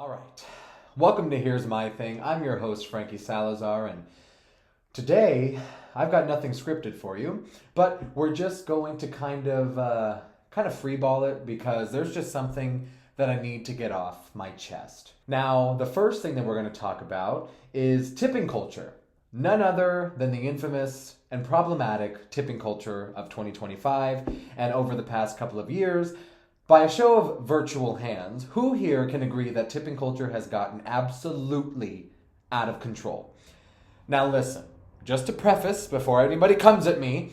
All right. Welcome to Here's My Thing. I'm your host, Frankie Salazar, and today I've got nothing scripted for you, but we're just going to kind of freeball it because there's just something that I need to get off my chest. Now, the first thing that we're going to talk about is tipping culture. None other than the infamous and problematic tipping culture of 2025 and over the past couple of years. By a show of virtual hands, who here can agree that tipping culture has gotten absolutely out of control? Now listen, just to preface before anybody comes at me,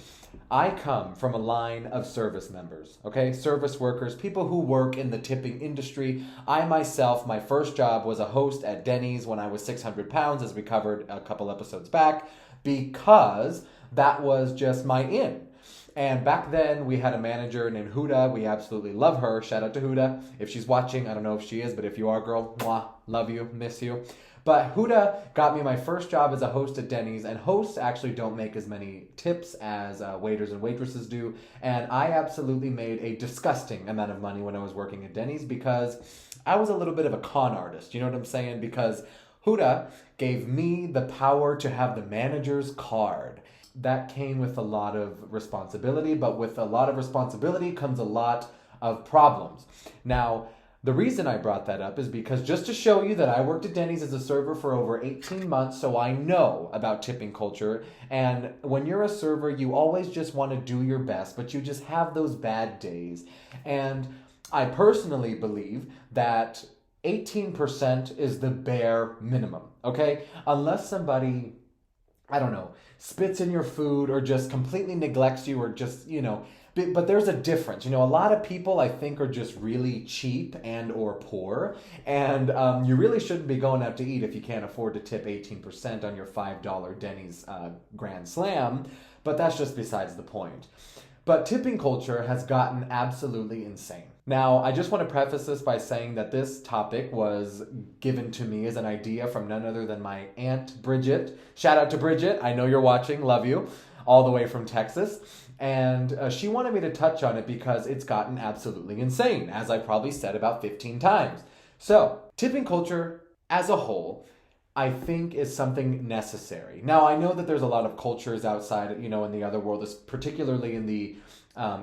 I come from a line of service members, okay? Service workers, people who work in the tipping industry. I myself, my first job was a host at Denny's when I was 600 pounds, as we covered a couple episodes back, because that was just my in. And back then, we had a manager named Huda. We absolutely love her. Shout out to Huda. If she's watching, I don't know if she is, but if you are, girl, mwah, love you, miss you. But Huda got me my first job as a host at Denny's, and hosts actually don't make as many tips as waiters and waitresses do. And I absolutely made a disgusting amount of money when I was working at Denny's because I was a little bit of a con artist. You know what I'm saying? Because Huda gave me the power to have the manager's card. That came with a lot of responsibility, but with a lot of responsibility comes a lot of problems. Now, the reason I brought that up is because just to show you that I worked at Denny's as a server for over 18 months, so I know about tipping culture. And when you're a server, you always just want to do your best, but you just have those bad days. And I personally believe that 18% is the bare minimum, okay? Unless somebody, I don't know, spits in your food or just completely neglects you or just, but there's a difference. A lot of people I think are just really cheap and or poor, and you really shouldn't be going out to eat if you can't afford to tip 18% on your $5 Denny's Grand Slam, but that's just besides the point. But tipping culture has gotten absolutely insane. Now, I just want to preface this by saying that this topic was given to me as an idea from none other than my Aunt Bridget. Shout out to Bridget. I know you're watching. Love you. All the way from Texas. And she wanted me to touch on it because it's gotten absolutely insane, as I probably said about 15 times. So, tipping culture as a whole, I think is something necessary. Now, I know that there's a lot of cultures outside, in the other world, particularly in the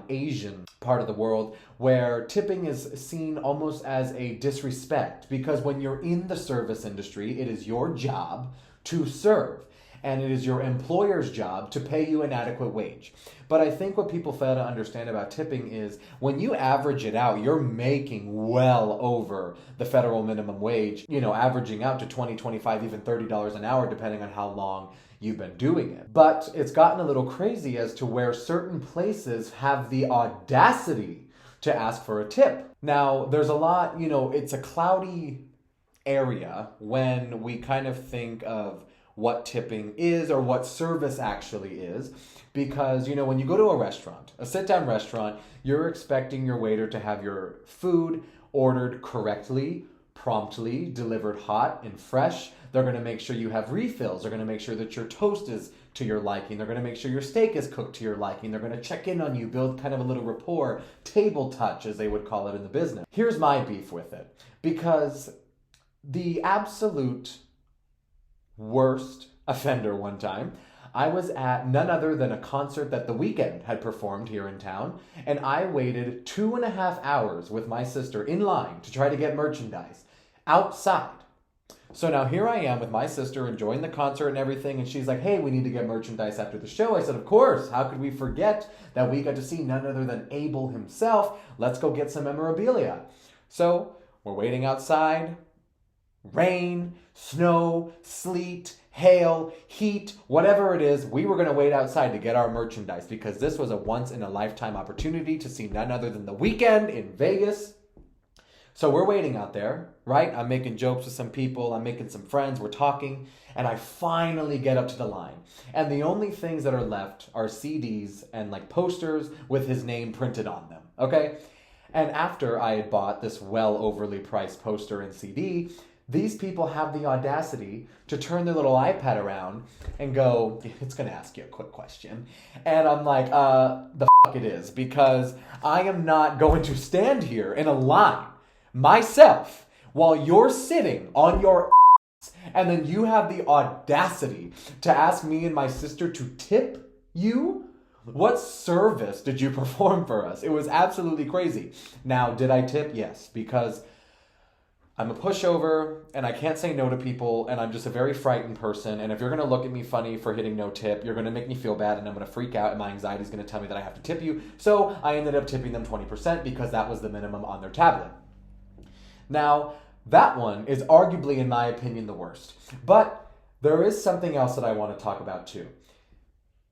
Asian part of the world, where tipping is seen almost as a disrespect, because when you're in the service industry, it is your job to serve, and it is your employer's job to pay you an adequate wage. But I think what people fail to understand about tipping is when you average it out, you're making well over the federal minimum wage, averaging out to $20, $25, even $30 an hour, depending on how long you've been doing it. But it's gotten a little crazy as to where certain places have the audacity to ask for a tip. Now, there's a lot, it's a cloudy area when we kind of think of what tipping is or what service actually is. Because, when you go to a restaurant, a sit-down restaurant, you're expecting your waiter to have your food ordered correctly, promptly, delivered hot and fresh. They're going to make sure you have refills. They're going to make sure that your toast is to your liking. They're going to make sure your steak is cooked to your liking. They're going to check in on you, build kind of a little rapport, table touch, as they would call it in the business. Here's my beef with it. Because the absolute worst offender one time, I was at none other than a concert that The Weeknd had performed here in town, and I waited 2.5 hours with my sister in line to try to get merchandise outside. So now here I am with my sister enjoying the concert and everything, and she's like, hey, we need to get merchandise after the show. I said, of course, how could we forget that we got to see none other than Abel himself? Let's go get some memorabilia. So we're waiting outside. Rain, snow, sleet, hail, heat, whatever it is, we were going to wait outside to get our merchandise because this was a once-in-a-lifetime opportunity to see none other than The Weeknd in Vegas. So we're waiting out there, right? I'm making jokes with some people, I'm making some friends, we're talking, and I finally get up to the line. And the only things that are left are CDs and posters with his name printed on them, okay? And after I had bought this well overly priced poster and CD, these people have the audacity to turn their little iPad around and go, it's going to ask you a quick question. And I'm like, the fuck it is, because I am not going to stand here in a line myself while you're sitting on your and then you have the audacity to ask me and my sister to tip you? What service did you perform for us? It was absolutely crazy. Now, did I tip? Yes, because I'm a pushover and I can't say no to people and I'm just a very frightened person. And if you're going to look at me funny for hitting no tip, you're going to make me feel bad and I'm going to freak out and my anxiety is going to tell me that I have to tip you. So I ended up tipping them 20% because that was the minimum on their tablet. Now, that one is arguably, in my opinion, the worst. But there is something else that I want to talk about too.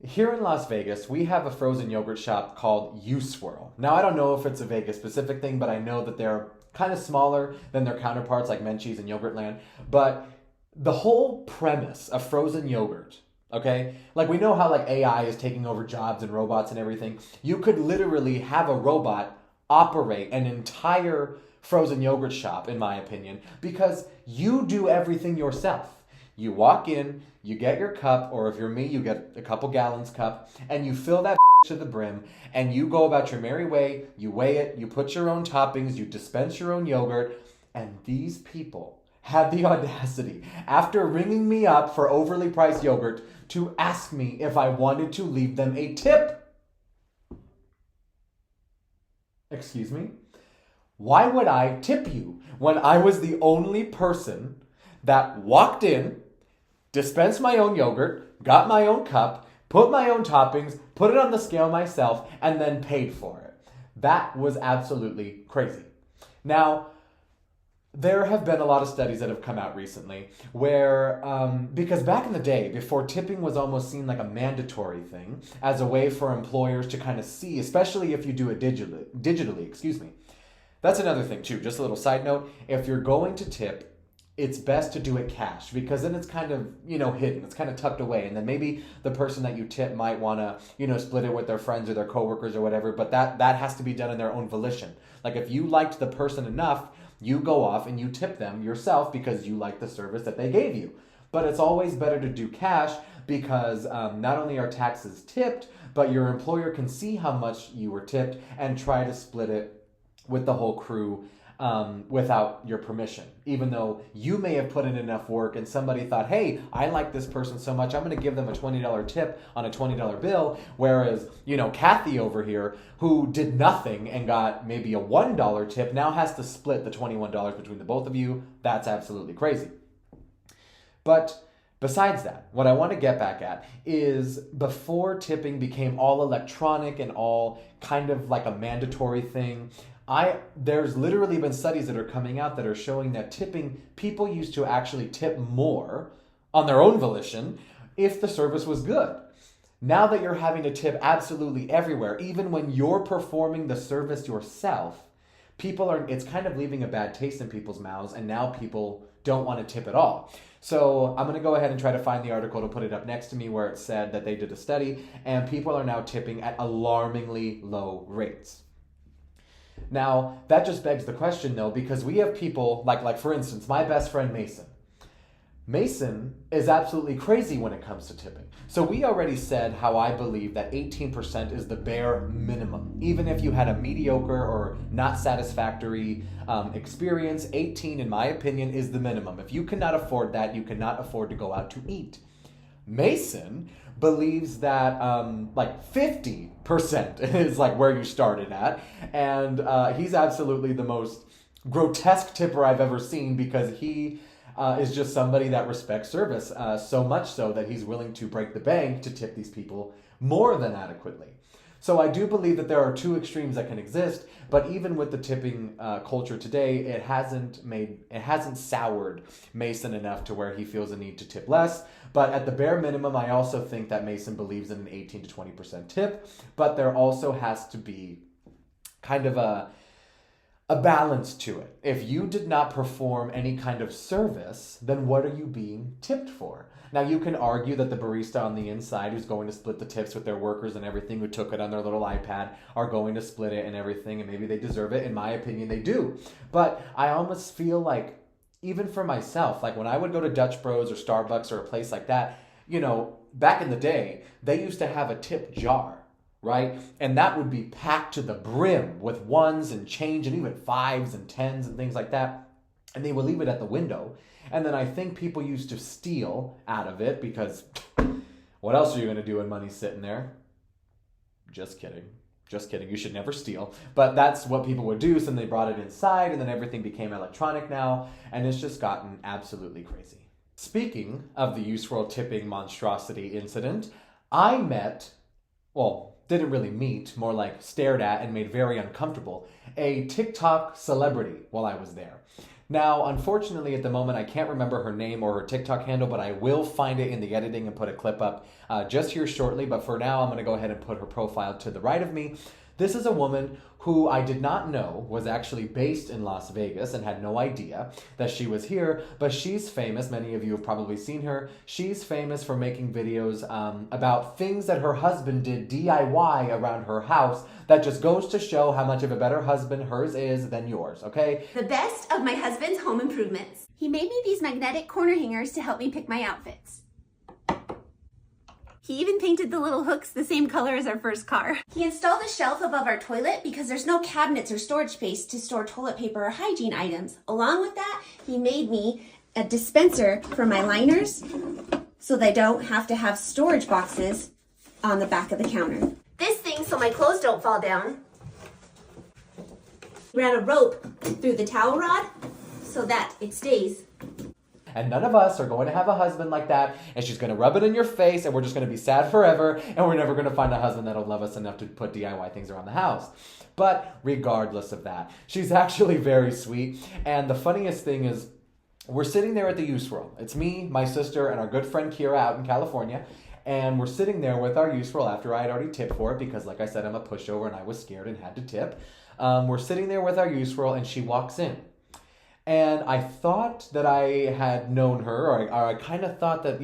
Here in Las Vegas, we have a frozen yogurt shop called U-Swirl. Now, I don't know if it's a Vegas specific thing, but I know that they're kind of smaller than their counterparts like Menchie's and Yogurtland. But the whole premise of frozen yogurt, okay? Like we know how like AI is taking over jobs and robots and everything. You could literally have a robot operate an entire frozen yogurt shop, in my opinion, because you do everything yourself. You walk in, you get your cup, or if you're me, you get a couple gallons cup, and you fill that to the brim, and you go about your merry way, you weigh it, you put your own toppings, you dispense your own yogurt, and these people had the audacity, after ringing me up for overly priced yogurt, to ask me if I wanted to leave them a tip. Excuse me? Why would I tip you when I was the only person that walked in, dispensed my own yogurt, got my own cup, put my own toppings, put it on the scale myself, and then paid for it? That was absolutely crazy. Now, there have been a lot of studies that have come out recently where, because back in the day, before tipping was almost seen like a mandatory thing, as a way for employers to kind of see, especially if you do it digitally, excuse me. That's another thing too, just a little side note. If you're going to tip, it's best to do it cash because then it's kind of, hidden. It's kind of tucked away. And then maybe the person that you tip might want to, split it with their friends or their coworkers or whatever. But that has to be done in their own volition. Like if you liked the person enough, you go off and you tip them yourself because you like the service that they gave you. But it's always better to do cash because not only are taxes tipped, but your employer can see how much you were tipped and try to split it with the whole crew without your permission. Even though you may have put in enough work and somebody thought, hey, I like this person so much, I'm going to give them a $20 tip on a $20 bill. Whereas, Kathy over here, who did nothing and got maybe a $1 tip, now has to split the $21 between the both of you. That's absolutely crazy. But besides that, what I want to get back at is before tipping became all electronic and all kind of like a mandatory thing, there's literally been studies that are coming out that are showing that tipping, people used to actually tip more on their own volition if the service was good. Now that you're having to tip absolutely everywhere, even when you're performing the service yourself, it's kind of leaving a bad taste in people's mouths, and now people don't want to tip at all. So I'm going to go ahead and try to find the article to put it up next to me where it said that they did a study, and people are now tipping at alarmingly low rates. Now, that just begs the question, though, because we have people, like for instance, my best friend Mason. Mason is absolutely crazy when it comes to tipping. So we already said how I believe that 18% is the bare minimum. Even if you had a mediocre or not satisfactory experience, 18, in my opinion, is the minimum. If you cannot afford that, you cannot afford to go out to eat. Mason believes that 50% is like where you started at. And he's absolutely the most grotesque tipper I've ever seen because he is just somebody that respects service so much so that he's willing to break the bank to tip these people more than adequately. So I do believe that there are two extremes that can exist, but even with the tipping culture today, it hasn't soured Mason enough to where he feels a need to tip less. But at the bare minimum, I also think that Mason believes in an 18 to 20% tip, but there also has to be kind of a balance to it. If you did not perform any kind of service, then what are you being tipped for? Now, you can argue that the barista on the inside who's going to split the tips with their workers and everything, who took it on their little iPad, are going to split it and everything, and maybe they deserve it. In my opinion, they do. But I almost feel like, even for myself, like when I would go to Dutch Bros or Starbucks or a place like that, back in the day, they used to have a tip jar, right? And that would be packed to the brim with ones and change and even fives and tens and things like that. and they would leave it at the window. And then I think people used to steal out of it because what else are you going to do when money's sitting there? Just kidding. Just kidding. You should never steal. But that's what people would do. So then they brought it inside, and then everything became electronic now, and it's just gotten absolutely crazy. Speaking of the U-Swirl tipping monstrosity incident, I didn't really meet, more like stared at and made very uncomfortable, a TikTok celebrity while I was there. Now, unfortunately, at the moment, I can't remember her name or her TikTok handle, but I will find it in the editing and put a clip up just here shortly. But for now, I'm going to go ahead and put her profile to the right of me. This is a woman who I did not know was actually based in Las Vegas and had no idea that she was here, but she's famous. Many of you have probably seen her. She's famous for making videos about things that her husband did DIY around her house. That just goes to show how much of a better husband hers is than yours, okay? The best of my husband's home improvements. He made me these magnetic corner hangers to help me pick my outfits. He even painted the little hooks the same color as our first car. He installed a shelf above our toilet because there's no cabinets or storage space to store toilet paper or hygiene items. Along with that, he made me a dispenser for my liners so they don't have to have storage boxes on the back of the counter. This thing so my clothes don't fall down. Ran a rope through the towel rod so that it stays. And none of us are going to have a husband like that, and she's going to rub it in your face, and we're just going to be sad forever, and we're never going to find a husband that'll love us enough to put DIY things around the house. But regardless of that, she's actually very sweet, and the funniest thing is, we're sitting there at the U-Swirl. It's me, my sister, and our good friend Kira out in California, and we're sitting there with our U-Swirl after I had already tipped for it, because like I said, I'm a pushover, and I was scared and had to tip. We're sitting there with our U-Swirl, and she walks in. And I thought that I had known her, or I kind of thought that,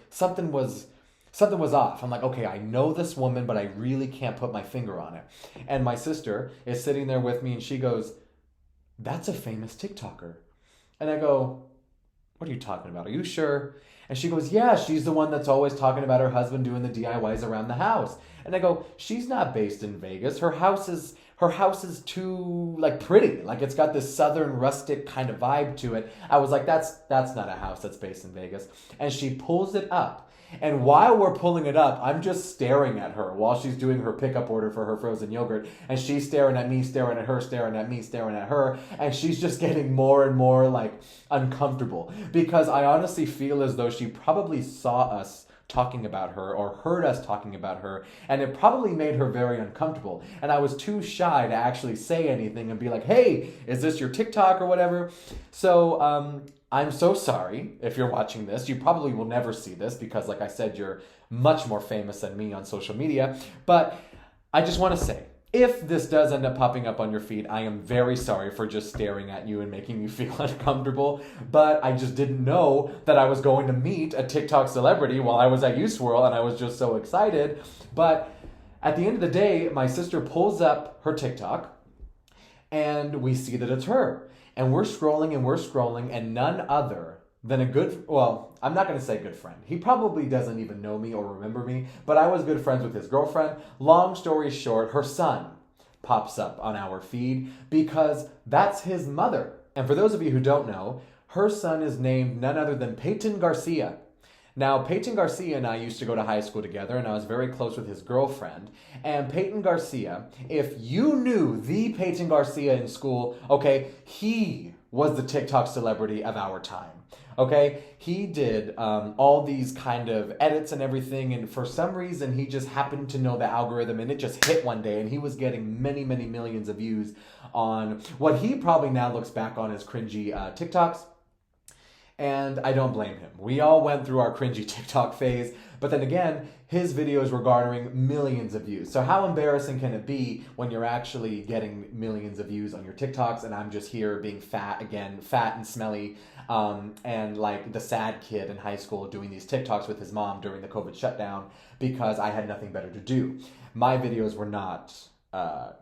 something was off. I'm like, okay, I know this woman, but I really can't put my finger on it. And my sister is sitting there with me, and she goes, "That's a famous TikToker." And I go, "What are you talking about? Are you sure?" And she goes, "Yeah, she's the one that's always talking about her husband doing the DIYs around the house." And I go, "She's not based in Vegas. Her house is too pretty. Like it's got this southern rustic kind of vibe to it." I was like, that's not a house that's based in Vegas. And she pulls it up. And while we're pulling it up, I'm just staring at her while she's doing her pickup order for her frozen yogurt. And she's staring at me, staring at her, staring at me, staring at her. And she's just getting more and more uncomfortable. Because I honestly feel as though she probably saw us talking about her or heard us talking about her, and it probably made her very uncomfortable. And I was too shy to actually say anything and be like, "Hey, is this your TikTok or whatever?" So I'm so sorry if you're watching this. You probably will never see this because, like I said, you're much more famous than me on social media. But I just want to say, if this does end up popping up on your feed, I am very sorry for just staring at you and making you feel uncomfortable, but I just didn't know that I was going to meet a TikTok celebrity while I was at U-Swirl, and I was just so excited. But at the end of the day, my sister pulls up her TikTok, and we see that it's her. And we're scrolling, and none other than I'm not going to say good friend. He probably doesn't even know me or remember me, but I was good friends with his girlfriend. Long story short, her son pops up on our feed because that's his mother. And for those of you who don't know, her son is named none other than Peyton Garcia. Now, Peyton Garcia and I used to go to high school together, and I was very close with his girlfriend. And Peyton Garcia, if you knew the Peyton Garcia in school, okay, he was the TikTok celebrity of our time. Okay, he did all these kind of edits and everything, and for some reason he just happened to know the algorithm, and it just hit one day, and he was getting many, many millions of views on what he probably now looks back on as cringy TikToks. And I don't blame him. We all went through our cringy TikTok phase, but then again, his videos were garnering millions of views. So how embarrassing can it be when you're actually getting millions of views on your TikToks and I'm just here being fat and smelly, and like the sad kid in high school doing these TikToks with his mom during the COVID shutdown because I had nothing better to do. My videos were not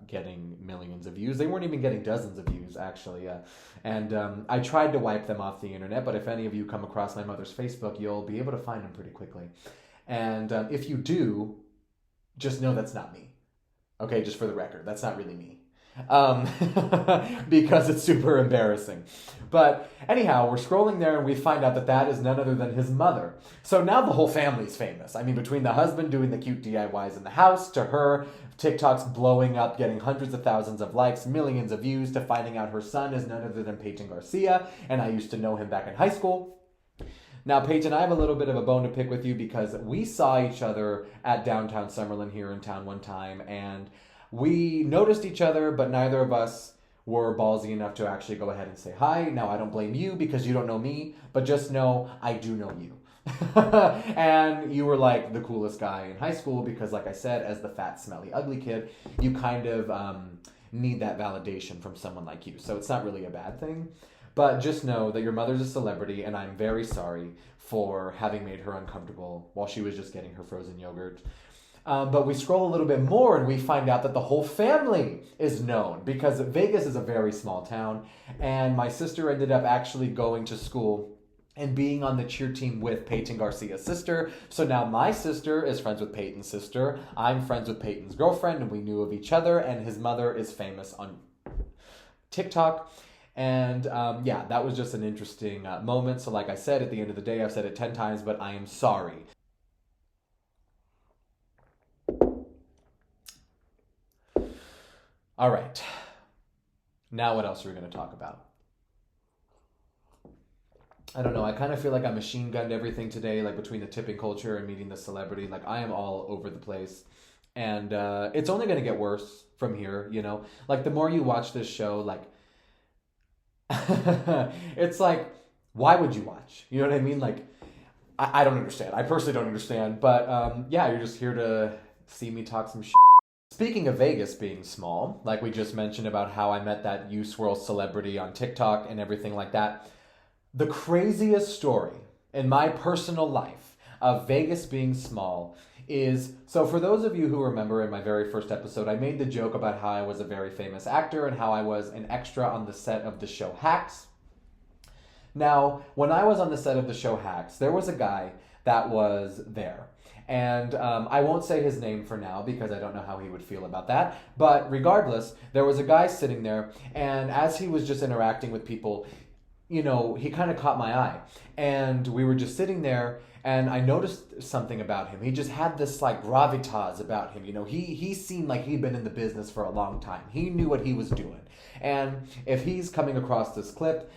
getting millions of views. They weren't even getting dozens of views, actually. And I tried to wipe them off the internet, but if any of you come across my mother's Facebook, you'll be able to find them pretty quickly. And if you do, just know that's not me. Okay, just for the record, that's not really me. um, because it's super embarrassing. But anyhow, we're scrolling there and we find out that that is none other than his mother. So now the whole family's famous. I mean, between the husband doing the cute DIYs in the house, to her, TikTok's blowing up, getting hundreds of thousands of likes, millions of views, to finding out her son is none other than Peyton Garcia, and I used to know him back in high school. Now, Peyton, I have a little bit of a bone to pick with you because we saw each other at downtown Summerlin here in town one time, and we noticed each other, but neither of us were ballsy enough to actually go ahead and say hi. Now, I don't blame you because you don't know me, but just know I do know you. And you were like the coolest guy in high school because, like I said, as the fat, smelly, ugly kid, you kind of need that validation from someone like you. So it's not really a bad thing. But just know that your mother's a celebrity, and I'm very sorry for having made her uncomfortable while she was just getting her frozen yogurt. But we scroll a little bit more and we find out that the whole family is known because Vegas is a very small town. And my sister ended up actually going to school and being on the cheer team with Peyton Garcia's sister. So now my sister is friends with Peyton's sister. I'm friends with Peyton's girlfriend, and we knew of each other. And his mother is famous on TikTok. And yeah, that was just an interesting moment. So like I said, at the end of the day, I've said it 10 times, but I am sorry. All right. Now what else are we going to talk about? I don't know. I kind of feel like I machine gunned everything today, like between the tipping culture and meeting the celebrity. Like I am all over the place. And it's only going to get worse from here, you know? Like the more you watch this show, like it's like, why would you watch? You know what I mean? Like, I don't understand. I personally don't understand. But yeah, you're just here to see me talk some shit. Speaking of Vegas being small, like we just mentioned about how I met that U-Swirl celebrity on TikTok and everything like that, the craziest story in my personal life of Vegas being small is, so for those of you who remember in my very first episode, I made the joke about how I was a very famous actor and how I was an extra on the set of the show Hacks. Now, when I was on the set of the show Hacks, there was a guy that was there. And I won't say his name for now because I don't know how he would feel about that. But regardless, there was a guy sitting there, and as he was just interacting with people, you know, he kind of caught my eye. And we were just sitting there, and I noticed something about him. He just had this like gravitas about him. You know, he seemed like he'd been in the business for a long time. He knew what he was doing. And if he's coming across this clip,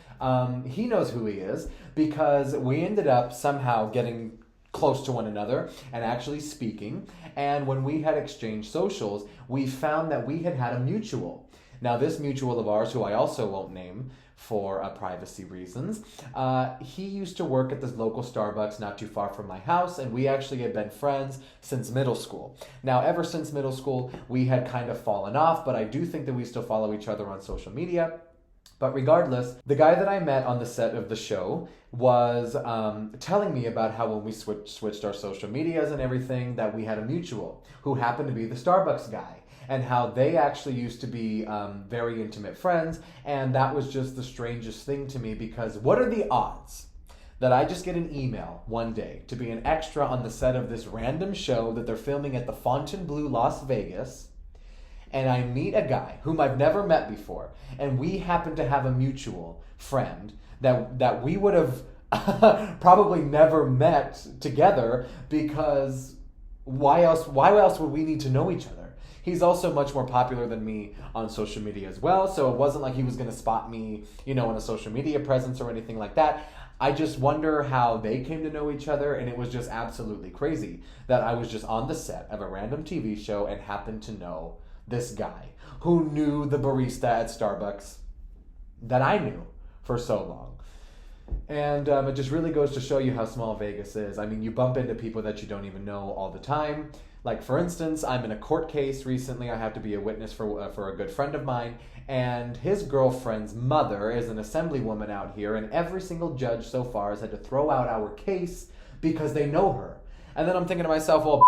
he knows who he is because we ended up somehow getting close to one another and actually speaking. And when we had exchanged socials, we found that we had had a mutual. Now, this mutual of ours, who I also won't name for privacy reasons, he used to work at this local Starbucks not too far from my house, and we actually had been friends since middle school. Now, ever since middle school, we had kind of fallen off, but I do think that we still follow each other on social media. But regardless, the guy that I met on the set of the show was telling me about how when we switched our social medias and everything, that we had a mutual who happened to be the Starbucks guy, and how they actually used to be very intimate friends. And that was just the strangest thing to me because what are the odds that I just get an email one day to be an extra on the set of this random show that they're filming at the Fontainebleau, Las Vegas, and I meet a guy whom I've never met before, and we happen to have a mutual friend that we would have probably never met together because why else would we need to know each other? He's also much more popular than me on social media as well, so it wasn't like he was going to spot me, you know, in a social media presence or anything like that. I just wonder how they came to know each other, and it was just absolutely crazy that I was just on the set of a random TV show and happened to know this guy who knew the barista at Starbucks that I knew for so long. And it just really goes to show you how small Vegas is. I mean, you bump into people that you don't even know all the time. Like, for instance, I'm in a court case recently. I have to be a witness for a good friend of mine. And his girlfriend's mother is an assemblywoman out here. And every single judge so far has had to throw out our case because they know her. And then I'm thinking to myself, well,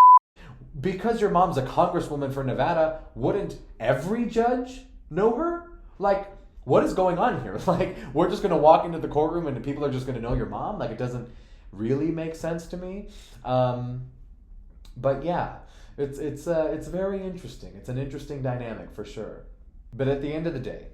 because your mom's a congresswoman for Nevada, wouldn't every judge know her? Like, what is going on here? Like, we're just going to walk into the courtroom and people are just going to know your mom? Like, it doesn't really make sense to me. But yeah, it's very interesting. It's an interesting dynamic for sure. But at the end of the day,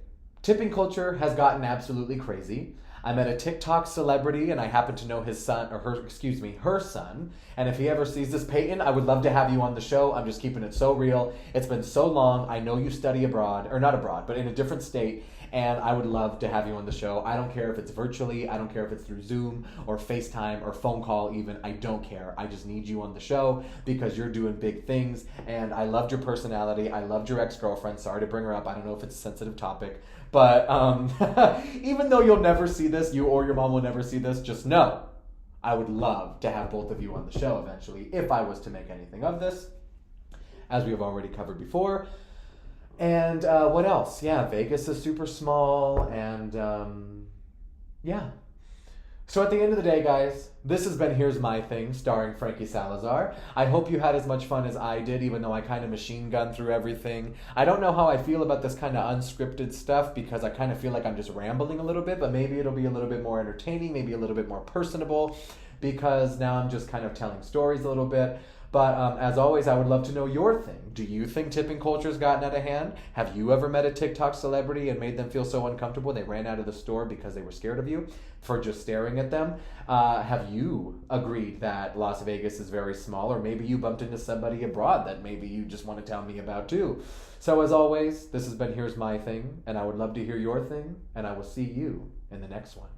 tipping culture has gotten absolutely crazy. I met a TikTok celebrity and I happen to know his son, or her son. And if he ever sees this, Peyton, I would love to have you on the show. I'm just keeping it so real. It's been so long. I know you study abroad, or not abroad, but in a different state. And I would love to have you on the show. I don't care if it's virtually. I don't care if it's through Zoom or FaceTime or phone call even. I don't care. I just need you on the show because you're doing big things. And I loved your personality. I loved your ex-girlfriend. Sorry to bring her up. I don't know if it's a sensitive topic. But even though you'll never see this, you or your mom will never see this, just know I would love to have both of you on the show eventually if I was to make anything of this, as we have already covered before. And what else? Yeah, Vegas is super small, and yeah. So at the end of the day, guys, this has been Here's My Thing, starring Frankie Salazar. I hope you had as much fun as I did, even though I kind of machine gunned through everything. I don't know how I feel about this kind of unscripted stuff, because I kind of feel like I'm just rambling a little bit, but maybe it'll be a little bit more entertaining, maybe a little bit more personable, because now I'm just kind of telling stories a little bit. But as always, I would love to know your thing. Do you think tipping culture has gotten out of hand? Have you ever met a TikTok celebrity and made them feel so uncomfortable they ran out of the store because they were scared of you for just staring at them? Have you agreed that Las Vegas is very small? Or maybe you bumped into somebody abroad that maybe you just want to tell me about too. So as always, this has been Here's My Thing, and I would love to hear your thing, and I will see you in the next one.